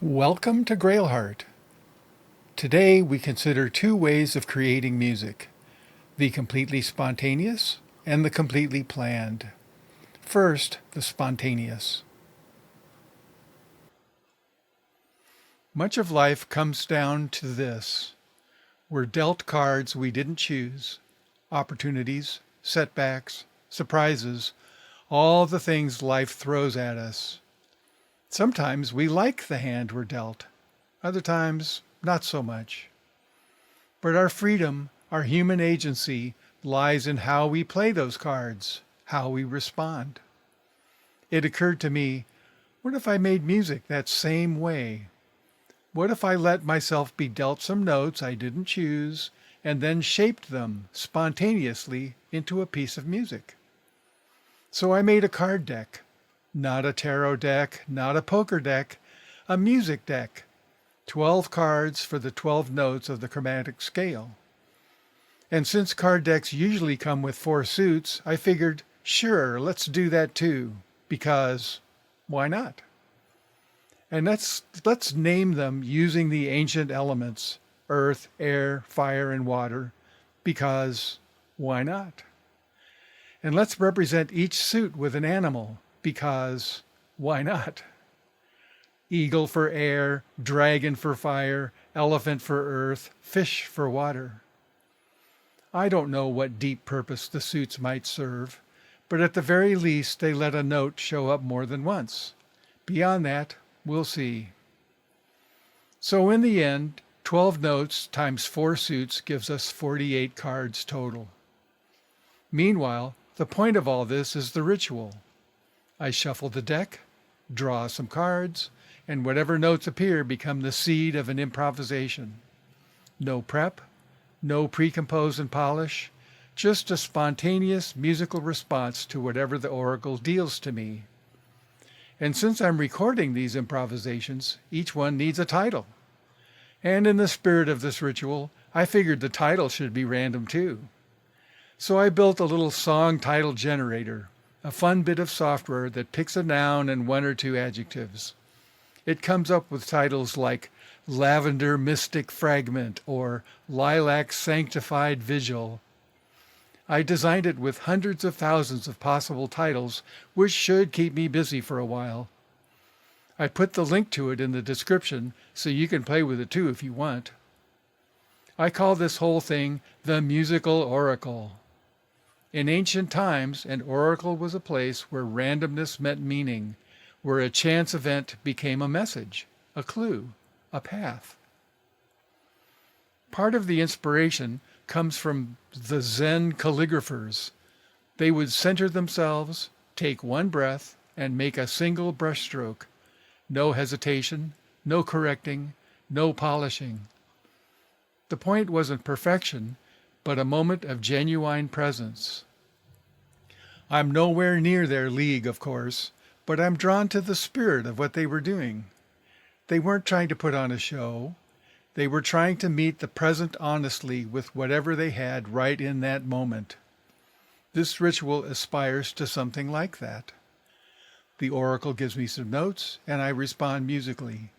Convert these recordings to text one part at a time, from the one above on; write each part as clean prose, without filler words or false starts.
Welcome to GrailHeart. Today we consider two ways of creating music, the completely spontaneous and the completely planned. First, the spontaneous. Much of life comes down to this. We're dealt cards we didn't choose, opportunities, setbacks, surprises, all the things life throws at us. Sometimes we like the hand we're dealt. Other times, not so much. But our freedom, our human agency, lies in how we play those cards, how we respond. It occurred to me, what if I made music that same way? What if I let myself be dealt some notes I didn't choose and then shaped them spontaneously into a piece of music? So I made a card deck. Not a tarot deck, not a poker deck, a music deck. 12 cards for the 12 notes of the chromatic scale. And since card decks usually come with 4 suits, I figured, sure, let's do that too, because why not? And let's name them using the ancient elements, earth, air, fire, and water, because why not? And let's represent each suit with an animal, because why not? Eagle for air, dragon for fire, elephant for earth, fish for water. I don't know what deep purpose the suits might serve, but at the very least they let a note show up more than once. Beyond that, we'll see. So in the end, 12 notes times 4 suits gives us 48 cards total. Meanwhile, the point of all this is the ritual. I shuffle the deck, draw some cards, and whatever notes appear become the seed of an improvisation. No prep, no pre-compose and polish, just a spontaneous musical response to whatever the oracle deals to me. And since I'm recording these improvisations, each one needs a title. And in the spirit of this ritual, I figured the title should be random too. So I built a little song title generator, a fun bit of software that picks a noun and 1 or 2 adjectives. It comes up with titles like Lavender Mystic Fragment or Lilac Sanctified Vigil. I designed it with hundreds of thousands of possible titles, which should keep me busy for a while. I put the link to it in the description so you can play with it too if you want. I call this whole thing the Musical Oracle. In ancient times, an oracle was a place where randomness meant meaning, where a chance event became a message, a clue, a path. Part of the inspiration comes from the Zen calligraphers. They would center themselves, take one breath, and make a single brushstroke. No hesitation, no correcting, no polishing. The point wasn't perfection, but a moment of genuine presence. I'm nowhere near their league, of course, but I'm drawn to the spirit of what they were doing. They weren't trying to put on a show. They were trying to meet the present honestly with whatever they had right in that moment. This ritual aspires to something like that. The oracle gives me some notes, and I respond musically.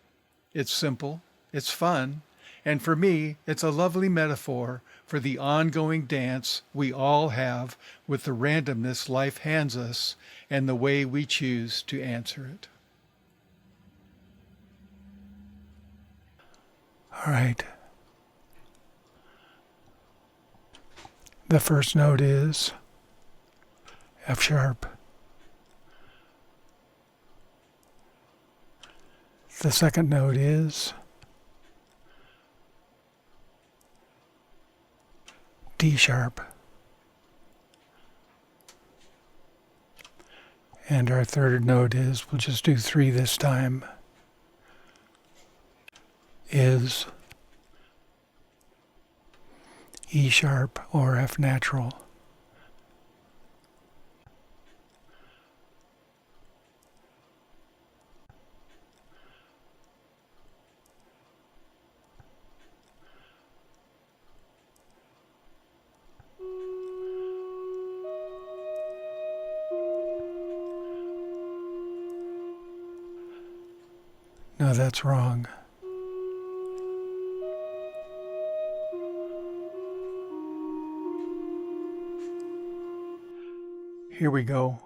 It's simple, it's fun, and for me, it's a lovely metaphor for the ongoing dance we all have with the randomness life hands us and the way we choose to answer it. All right. The first note is F sharp. The second note is D sharp. And our third note is, we'll just do 3 this time, is E sharp or F natural. No, that's wrong. Here we go.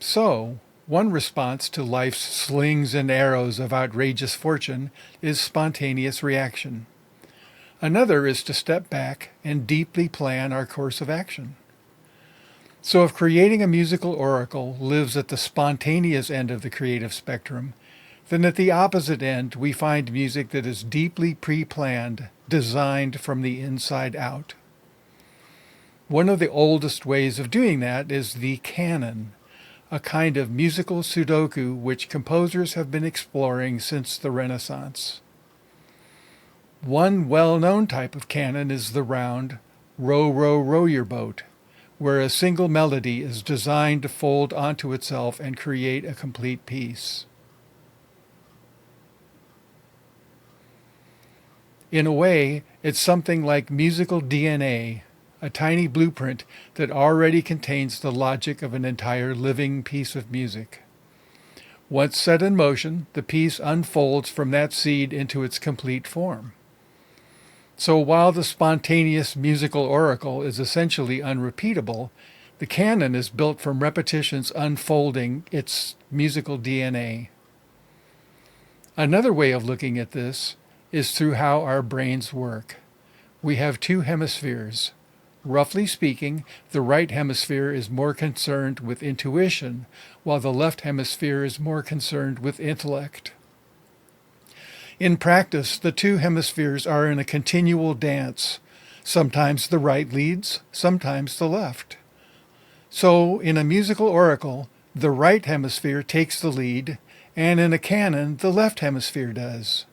So, one response to life's slings and arrows of outrageous fortune is spontaneous reaction. Another is to step back and deeply plan our course of action. So if creating a musical oracle lives at the spontaneous end of the creative spectrum, then at the opposite end we find music that is deeply pre-planned, designed from the inside out. One of the oldest ways of doing that is the canon, a kind of musical Sudoku which composers have been exploring since the Renaissance. One well-known type of canon is the round "Row, row, row your boat," where a single melody is designed to fold onto itself and create a complete piece. In a way, it's something like musical DNA, a tiny blueprint that already contains the logic of an entire living piece of music. Once set in motion, the piece unfolds from that seed into its complete form. So while the spontaneous musical oracle is essentially unrepeatable, the canon is built from repetitions unfolding its musical DNA. Another way of looking at this is through how our brains work. We have two hemispheres. Roughly speaking, the right hemisphere is more concerned with intuition, while the left hemisphere is more concerned with intellect. In practice, the two hemispheres are in a continual dance. Sometimes the right leads, sometimes the left. So, in a musical oracle, the right hemisphere takes the lead, and in a canon, the left hemisphere does.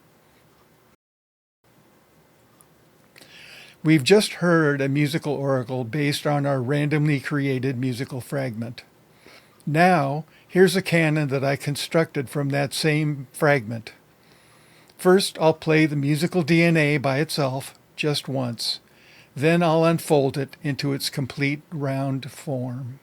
We've just heard a musical oracle based on our randomly created musical fragment. Now, here's a canon that I constructed from that same fragment. First, I'll play the musical DNA by itself, just once. Then I'll unfold it into its complete round form.